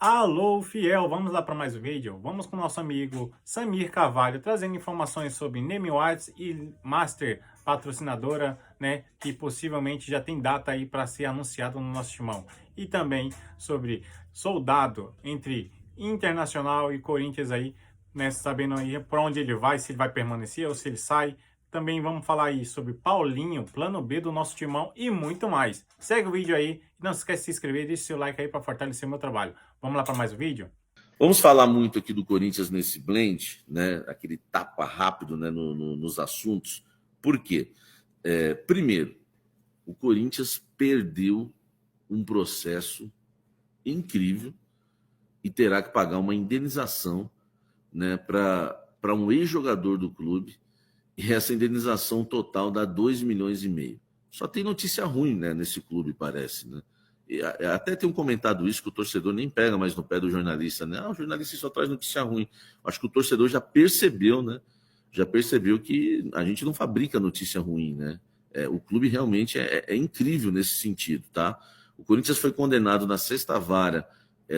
Alô, fiel! Vamos lá para mais um vídeo? Vamos com o nosso amigo Samir Carvalho, trazendo informações sobre naming rights e Master, patrocinadora, né, que possivelmente já tem data aí para ser anunciado no nosso timão. E também sobre soldado entre Internacional e Corinthians aí, né, sabendo aí para onde ele vai, se ele vai permanecer ou se ele sai. Também vamos falar aí sobre Paulinho, plano B do nosso timão e muito mais. Segue o vídeo aí, não se esquece de se inscrever e deixe seu like aí para fortalecer o meu trabalho. Vamos lá para mais um vídeo? Vamos falar muito aqui do Corinthians nesse blend, né? Aquele tapa rápido, né, nos assuntos. Por quê? Primeiro, o Corinthians perdeu um processo incrível e terá que pagar uma indenização, né, para um ex-jogador do clube, e essa indenização total dá 2,5 milhões. Só tem notícia ruim, né, nesse clube, parece, né? Até tem comentado isso, que o torcedor nem pega mais no pé do jornalista, né? O jornalista só traz notícia ruim. Acho que o torcedor já percebeu, né? Já percebeu que a gente não fabrica notícia ruim, né? O clube realmente é incrível nesse sentido, tá? O Corinthians foi condenado na sexta vara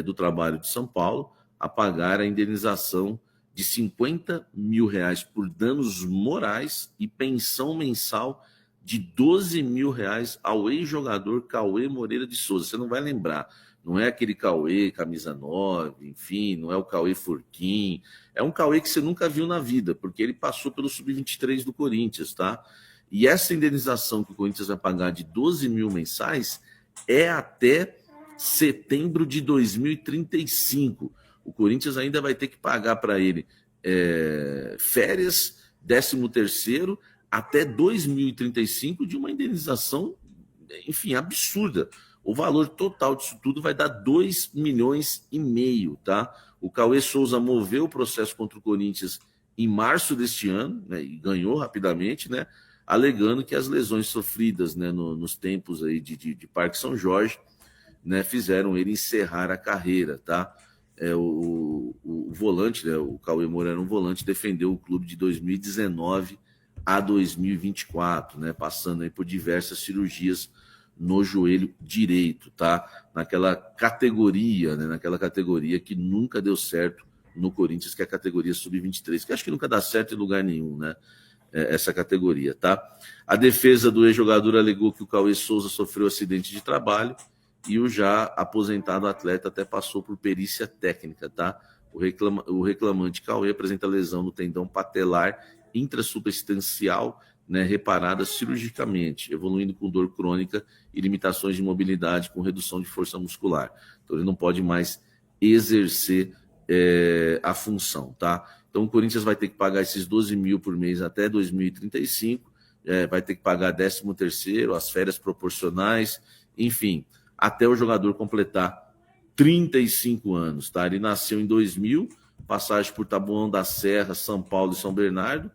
do trabalho de São Paulo a pagar a indenização de R$ 50 mil por danos morais e pensão mensal de R$ 12 mil ao ex-jogador Cauê Moreira de Souza. Você não vai lembrar, não é aquele Cauê camisa 9, enfim, não é o Cauê Furquim, é um Cauê que você nunca viu na vida, porque ele passou pelo Sub-23 do Corinthians, tá? E essa indenização que o Corinthians vai pagar de 12 mil mensais é até setembro de 2035. O Corinthians ainda vai ter que pagar para ele férias, 13º, até 2035 de uma indenização, enfim, absurda. O valor total disso tudo vai dar 2,5 milhões, tá? O Cauê Souza moveu o processo contra o Corinthians em março deste ano, né, e ganhou rapidamente, né, alegando que as lesões sofridas, né, nos tempos aí de Parque São Jorge, né, fizeram ele encerrar a carreira, tá? O volante, né, o Cauê Moura era um volante, defendeu o clube de 2019 a 2024, né, passando aí por diversas cirurgias no joelho direito, tá? Naquela categoria, né, naquela categoria que nunca deu certo no Corinthians, que é a categoria sub-23, que acho que nunca dá certo em lugar nenhum, né? Essa categoria, tá? A defesa do ex-jogador alegou que o Cauê Souza sofreu acidente de trabalho e o já aposentado atleta até passou por perícia técnica, tá? O reclamante Cauê apresenta lesão no tendão patelar intrasubstancial, né, reparada cirurgicamente, evoluindo com dor crônica e limitações de mobilidade com redução de força muscular. Então ele não pode mais exercer a função, tá? Então o Corinthians vai ter que pagar esses 12 mil por mês até 2035, vai ter que pagar 13º, as férias proporcionais, enfim, até o jogador completar 35 anos, tá? Ele nasceu em 2000, passagem por Taboão da Serra, São Paulo e São Bernardo,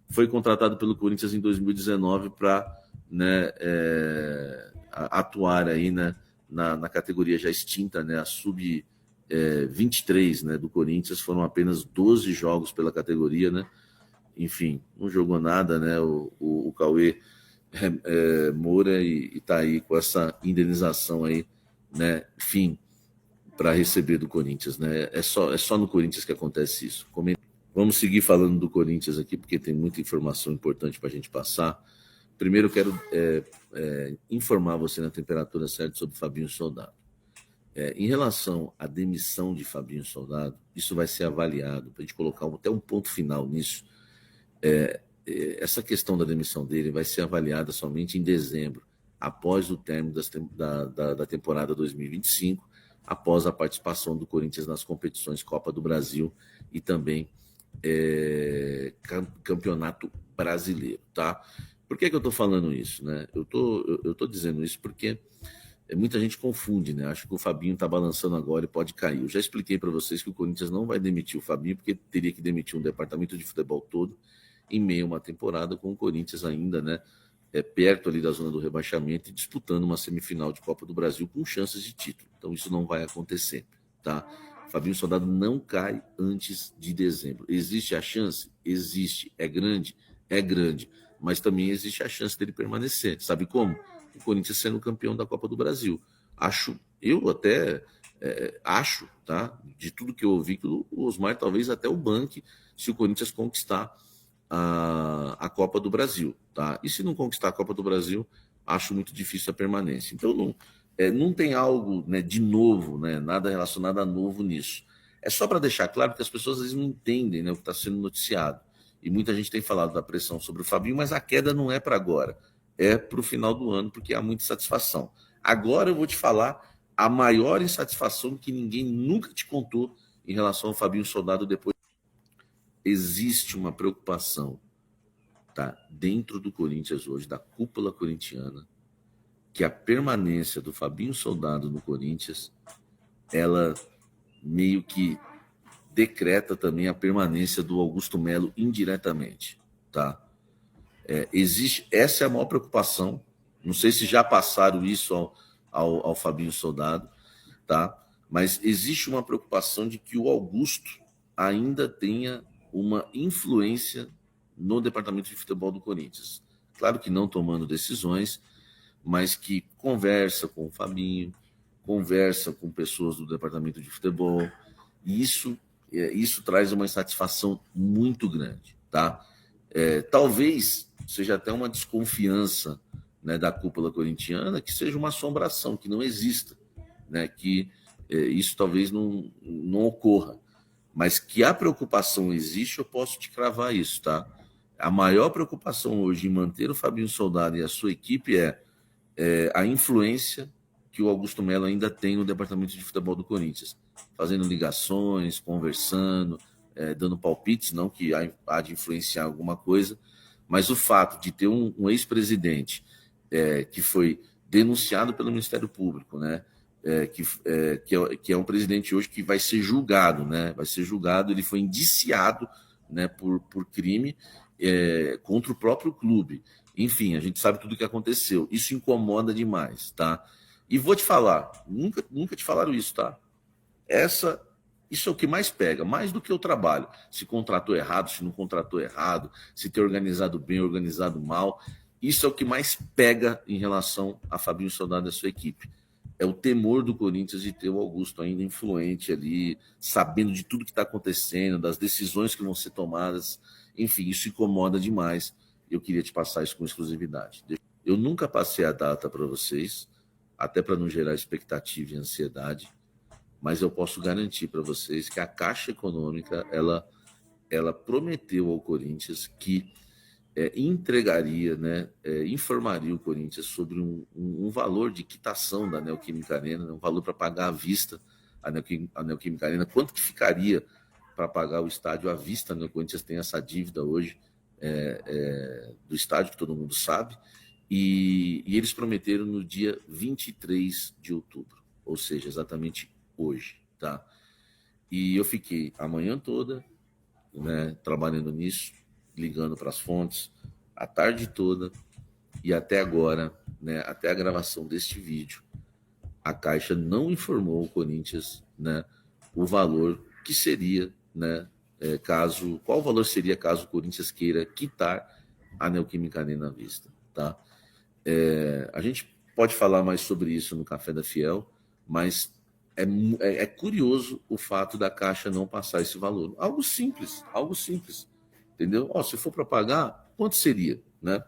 foi contratado pelo Corinthians em 2019 para, né, atuar aí, né, na categoria já extinta, né, a sub-23, né, do Corinthians. Foram apenas 12 jogos pela categoria, né? Enfim, não jogou nada, né? O Cauê Moura e tá aí com essa indenização aí, né? Enfim, para receber do Corinthians, né? É só no Corinthians que acontece isso. Vamos seguir falando do Corinthians aqui, porque tem muita informação importante para a gente passar. Primeiro, eu quero informar você na temperatura certa sobre Fabinho Soldado. Em relação à demissão de Fabinho Soldado, isso vai ser avaliado, para a gente colocar até um ponto final nisso. Essa questão da demissão dele vai ser avaliada somente em dezembro, após o término da temporada 2025, após a participação do Corinthians nas competições Copa do Brasil e também Campeonato Brasileiro, tá? Por que eu estou falando isso, né? Eu tô dizendo isso porque muita gente confunde, né? Acho que o Fabinho está balançando agora e pode cair. Eu já expliquei para vocês que o Corinthians não vai demitir o Fabinho, porque teria que demitir um departamento de futebol todo em meio a uma temporada com o Corinthians ainda, né? Perto ali da zona do rebaixamento e disputando uma semifinal de Copa do Brasil com chances de título. Então isso não vai acontecer, tá? Fabinho Soldado não cai antes de dezembro. Existe a chance? Existe. É grande? É grande. Mas também existe a chance dele permanecer. Sabe como? O Corinthians sendo campeão da Copa do Brasil. Eu até acho, tá? De tudo que eu ouvi, que o Osmar talvez até o banque se o Corinthians conquistar a Copa do Brasil, tá? E se não conquistar a Copa do Brasil, acho muito difícil a permanência. Então não tem algo, né, de novo, né, nada relacionado a novo nisso. É só para deixar claro que as pessoas às vezes não entendem, né, o que está sendo noticiado. E muita gente tem falado da pressão sobre o Fabinho, mas a queda não é para agora, é para o final do ano, porque há muita insatisfação. Agora eu vou te falar a maior insatisfação que ninguém nunca te contou em relação ao Fabinho Soldado depois. Existe uma preocupação, tá, dentro do Corinthians hoje, da cúpula corintiana, que a permanência do Fabinho Soldado no Corinthians, ela meio que decreta também a permanência do Augusto Melo indiretamente, tá? Existe, essa é a maior preocupação. Não sei se já passaram isso ao Fabinho Soldado, tá? Mas existe uma preocupação de que o Augusto ainda tenha uma influência no departamento de futebol do Corinthians. Claro que não tomando decisões, mas que conversa com o Fabinho, conversa com pessoas do departamento de futebol, e isso traz uma insatisfação muito grande, tá? Talvez seja até uma desconfiança, né, da cúpula corintiana, que seja uma assombração, que não exista, né, que isso talvez não ocorra, mas que a preocupação existe, eu posso te cravar isso, tá? A maior preocupação hoje em manter o Fabinho Soldado e a sua equipe é a influência que o Augusto Melo ainda tem no departamento de futebol do Corinthians, fazendo ligações, conversando, dando palpites, não que há de influenciar alguma coisa, mas o fato de ter um ex-presidente que foi denunciado pelo Ministério Público, né, que é um presidente hoje que vai ser julgado, né, ele foi indiciado, né, por crime contra o próprio clube. Enfim, a gente sabe tudo o que aconteceu. Isso incomoda demais, tá? E vou te falar, nunca te falaram isso, tá? Isso é o que mais pega, mais do que o trabalho. Se contratou errado, se não contratou errado, se ter organizado bem, organizado mal. Isso é o que mais pega em relação a Fabinho Soldado e a sua equipe. É o temor do Corinthians de ter o Augusto ainda influente ali, sabendo de tudo que está acontecendo, das decisões que vão ser tomadas. Enfim, isso incomoda demais. Eu queria te passar isso com exclusividade. Eu nunca passei a data para vocês, até para não gerar expectativa e ansiedade, mas eu posso garantir para vocês que a Caixa Econômica ela prometeu ao Corinthians que entregaria, né, informaria o Corinthians sobre um valor de quitação da Neoquímica Arena, né, um valor para pagar à vista a Neoquímica Arena, quanto que ficaria para pagar o estádio à vista, né? O Corinthians tem essa dívida hoje do estádio, que todo mundo sabe, e eles prometeram no dia 23 de outubro, ou seja, exatamente hoje, tá? E eu fiquei a manhã toda, né, trabalhando nisso, ligando para as fontes, a tarde toda, e até agora, né, até a gravação deste vídeo, a Caixa não informou o Corinthians, né, o valor que seria, né, qual valor seria caso o Corinthians queira quitar a Neoquímica Arena à vista, tá? A gente pode falar mais sobre isso no Café da Fiel, mas é curioso o fato da Caixa não passar esse valor. Algo simples, entendeu? Se for para pagar, quanto seria, né?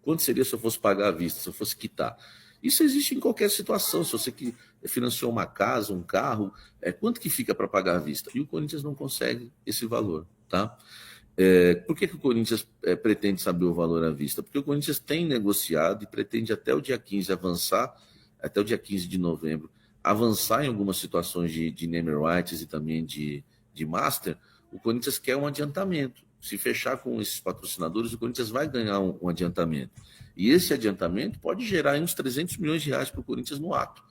Quanto seria se eu fosse pagar à vista, se eu fosse quitar? Isso existe em qualquer situação. Se você que financiou uma casa, um carro, quanto que fica para pagar à vista? E o Corinthians não consegue esse valor, tá? Por que o Corinthians pretende saber o valor à vista? Porque o Corinthians tem negociado e pretende até o dia 15 avançar, até o dia 15 de novembro, avançar em algumas situações de name rights e também de master. O Corinthians quer um adiantamento. Se fechar com esses patrocinadores, o Corinthians vai ganhar um adiantamento. E esse adiantamento pode gerar uns 300 milhões de reais para o Corinthians no ato.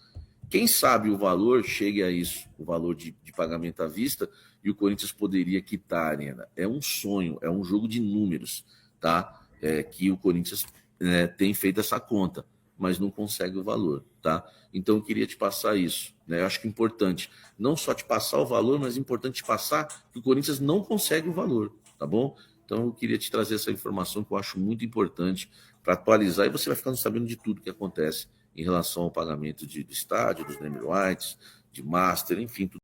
Quem sabe o valor chegue a isso, o valor de pagamento à vista, e o Corinthians poderia quitar a Arena. É um sonho, é um jogo de números, tá? Que o Corinthians tem feito essa conta, mas não consegue o valor, tá? Então eu queria te passar isso, né? Eu acho que é importante, não só te passar o valor, mas é importante te passar que o Corinthians não consegue o valor, tá bom? Então eu queria te trazer essa informação que eu acho muito importante para atualizar, e você vai ficando sabendo de tudo que acontece em relação ao pagamento de estádio, dos name rights, de master, enfim, tudo.